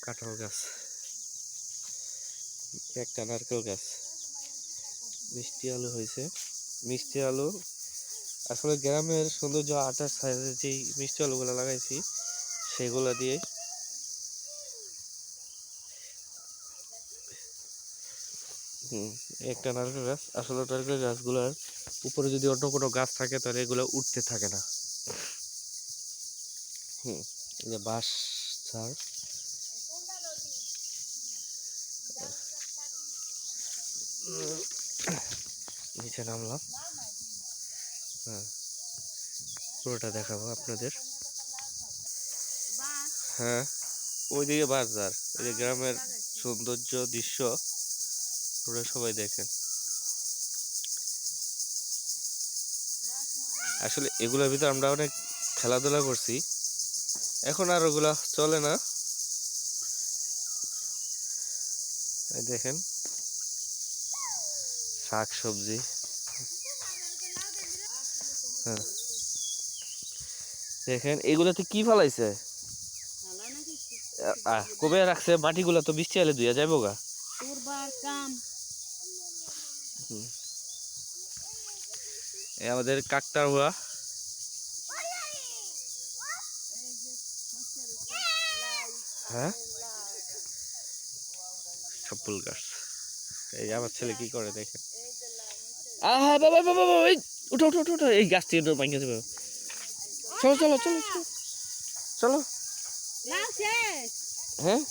কাঁঠাল গাছ, একটা নারকেল গাছ, মিষ্টি আলু হয়েছে। মিষ্টি আলু আসলে গ্রামের সৌন্দর্য, আটার সাইডে যেই মিষ্টি আলুগুলো লাগাইছি সেগুলো দিয়ে। একটা নারকেল গাছ। আসলে নারকেল গাছগুলোর উপরে যদি অন্য কোনো গাছ থাকে তাহলে এগুলো উঠতে থাকে না। এই যে বাঁশ ঝাড়, নিচে নামলাম। হ্যাঁ, পুরোটা দেখাবো আপনাদের। হ্যাঁ, ওইদিকে বাজার, এই যে গ্রামের সৌন্দর্য দৃশ্য ওরা সবাই দেখেন। আসলে এগুলোর ভিতরে আমরা অনেক খেলাধুলা করছি, এখন আর ওগুলা চলে না। এই দেখেন শাক সবজি। হ্যাঁ, দেখেন এগুলাতে কি ফলাইছে, কবে রাখছে মাটিগুলা, তো বৃষ্টি হলে ধুয়ে যাইব গা। আমাদের কাকটার হুয়া। হ্যাঁ, সব ফুল গাছ। এই আমার ছেলে কি করে দেখেন। বাবা বাবা বাবা, উঠো উঠো উঠো উঠো, এই গাছ থেকে ভাঙে যাবে। চলো চলো চলো চলো চলো। হ্যাঁ,